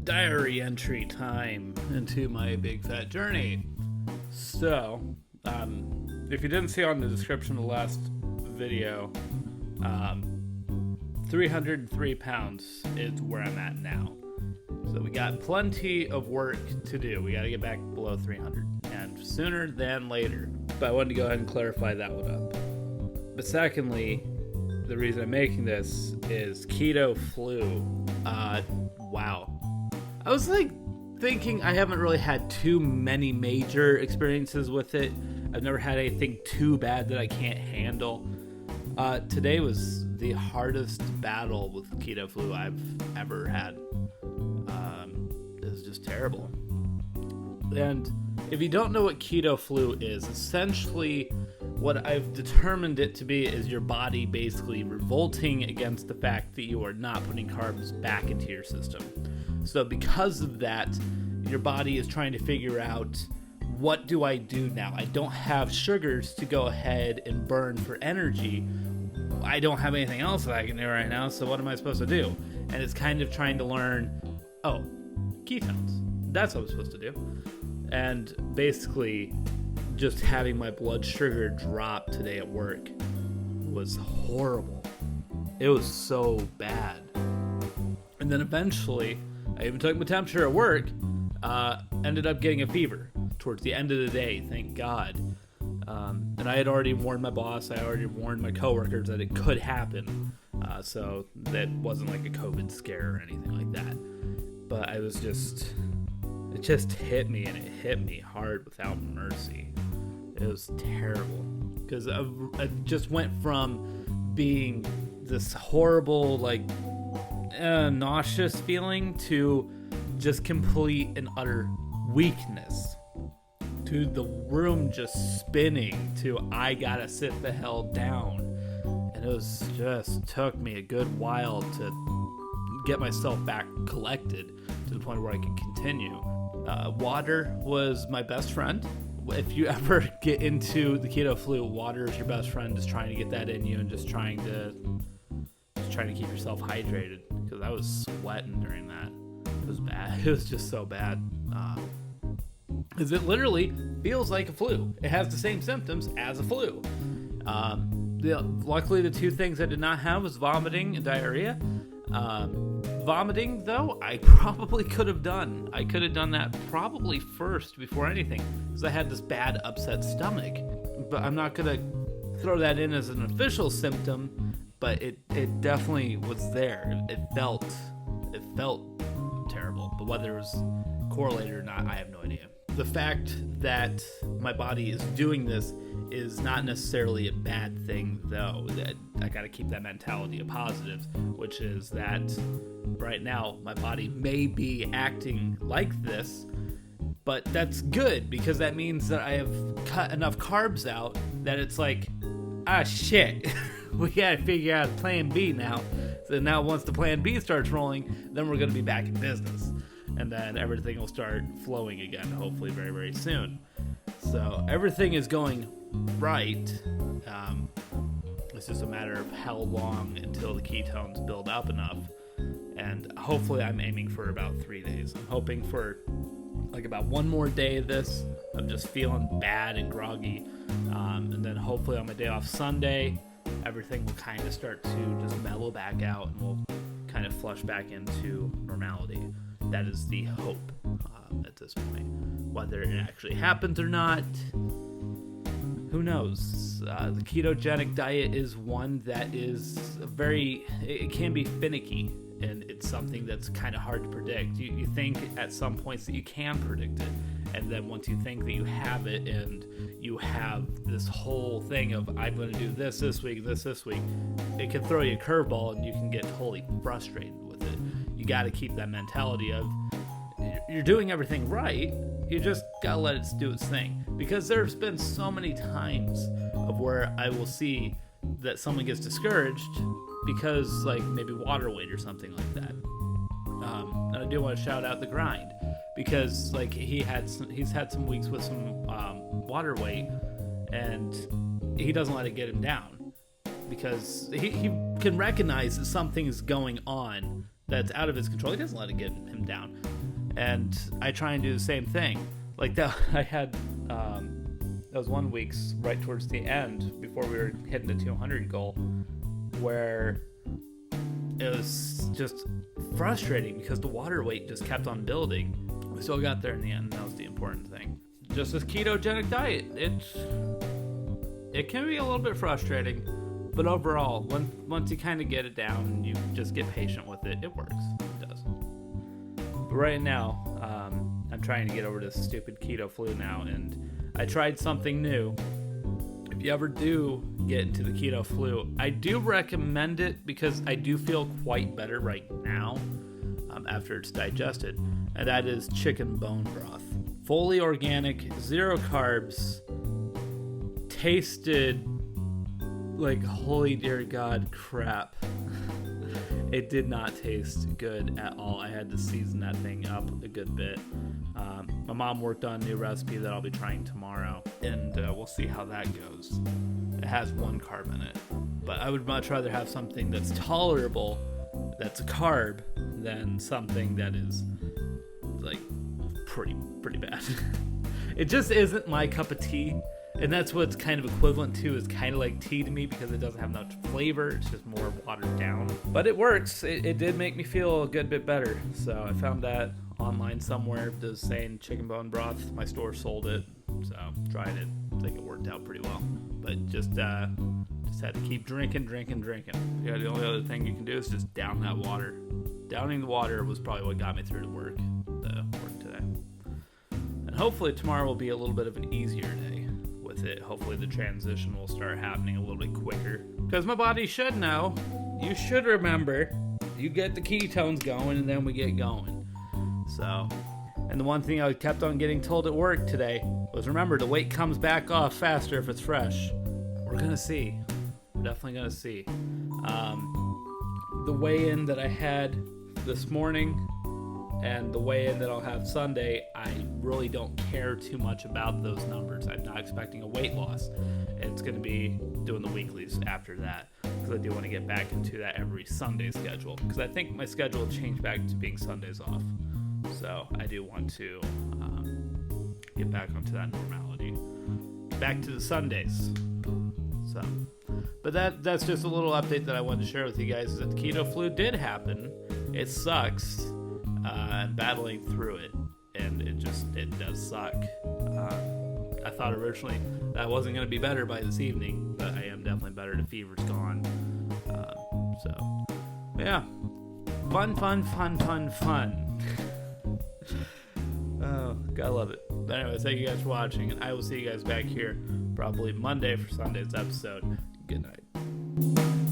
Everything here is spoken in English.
diary entry time into my big fat journey. So, if you didn't see on the description of the last video, 303 pounds is where I'm at now. So we got plenty of work to do. We got to get back below 300, and sooner than later. But I wanted to go ahead and clarify that one up. But secondly, the reason I'm making this is keto flu. Wow. I was thinking I haven't really had too many major experiences with it. I've never had anything too bad that I can't handle. Today was the hardest battle with keto flu I've ever had. It was just terrible. And if you don't know what keto flu is, essentially what I've determined it to be is your body basically revolting against the fact that you are not putting carbs back into your system. So because of that, your body is trying to figure out, what do I do now? I don't have sugars to go ahead and burn for energy. I don't have anything else that I can do right now, so what am I supposed to do? And it's kind of trying to learn, ketones. That's what I'm supposed to do. And basically, just having my blood sugar drop today at work was horrible. It was so bad. And then eventually, I even took my temperature at work, ended up getting a fever towards the end of the day, thank God. And I had already warned my boss, I already warned my coworkers that it could happen. So that wasn't like a COVID scare or anything like that. But it just hit me, and it hit me hard without mercy. It was terrible. Because I just went from being this horrible, nauseous feeling to just complete and utter weakness, to the room just spinning, to I gotta sit the hell down. And it was just took me a good while to get myself back collected to the point where I could continue. Water was my best friend. If you ever get into the keto flu, water is your best friend, just trying to get that in you and just trying to keep yourself hydrated, because I was sweating during that. It was bad. It was just so bad. Because it literally feels like a flu. It has the same symptoms as a flu. Luckily, the two things I did not have was vomiting and diarrhea. Vomiting, though, I probably could have done. I could have done that probably first before anything, because I had this bad upset stomach. But I'm not going to throw that in as an official symptom, but it definitely was there. It felt terrible. But whether it was correlated or not, I have no idea. The fact that my body is doing this is not necessarily a bad thing, though. I got to keep that mentality of positive, which is that right now my body may be acting like this, but that's good, because that means that I have cut enough carbs out that it's like, shit, we got to figure out plan B now. So now once the plan B starts rolling, then we're going to be back in business. And then everything will start flowing again, hopefully very, very soon. So everything is going right. It's just a matter of how long until the ketones build up enough. And hopefully I'm aiming for about 3 days. I'm hoping for about one more day of this. I'm just feeling bad and groggy. And then hopefully on my day off Sunday, everything will kind of start to just mellow back out, and we'll kind of flush back into normality. That is the hope at this point. Whether it actually happens or not, who knows? The ketogenic diet is one that is it can be finicky, and it's something that's kind of hard to predict. You think at some points that you can predict it, and then once you think that you have it, and you have this whole thing of, I'm going to do this week, this week, it can throw you a curveball, and you can get totally frustrated with it. You got to keep that mentality of, you're doing everything right, you just gotta let it do its thing. Because there's been so many times of where I will see that someone gets discouraged because maybe water weight or something like that. And I do want to shout out the grind, because he's had some weeks with some water weight, and he doesn't let it get him down, because he can recognize that something's going on that's out of his control. He doesn't let it get him down. And I try and do the same thing. Like that, I had those 1 weeks right towards the end before we were hitting the 200 goal, where it was just frustrating because the water weight just kept on building. We still got there in the end. That was the important thing. Just this ketogenic diet, it can be a little bit frustrating, but overall, once you kind of get it down and you just get patient with it, it works. It does. But right now, I'm trying to get over this stupid keto flu now, and I tried something new. If you ever do get into the keto flu, I do recommend it because I do feel quite better right now after it's digested, and that is chicken bone broth. Fully organic, 0 carbs, tasted like holy dear God crap. It did not taste good at all. I had to season that thing up a good bit. My mom worked on a new recipe that I'll be trying tomorrow, and we'll see how that goes. It has 1 carb in it, but I would much rather have something that's tolerable, that's a carb, than something that is like pretty bad. It just isn't my cup of tea. And that's what it's kind of equivalent to, is kind of like tea to me, because it doesn't have much flavor. It's just more watered down. But it works. It did make me feel a good bit better. So I found that online somewhere. It was saying chicken bone broth. My store sold it. So tried it. I think it worked out pretty well. But just had to keep drinking. Yeah, the only other thing you can do is just down that water. Downing the water was probably what got me through to work today. And hopefully tomorrow will be a little bit of an easier day. It. Hopefully the transition will start happening a little bit quicker, because my body should know. You should remember, you get the ketones going and then we get going. So, and the one thing I kept on getting told at work today was, remember, the weight comes back off faster if it's fresh. We're gonna see. We're definitely gonna see. The weigh-in that I had this morning and the weigh-in that I'll have Sunday, I really don't care too much about those numbers. I'm not expecting a weight loss. It's going to be doing the weeklies after that, because I do want to get back into that every Sunday schedule, because I think my schedule will change back to being Sundays off. So I do want to get back onto that normality. Back to the Sundays. So, but that's just a little update that I wanted to share with you guys, is that the keto flu did happen. It sucks. I'm battling through it, and it does suck. I thought originally that I wasn't going to be better by this evening, but I am definitely better. The fever's gone. So, yeah. Fun. Oh, gotta love it. But anyways, thank you guys for watching, and I will see you guys back here probably Monday for Sunday's episode. Good night.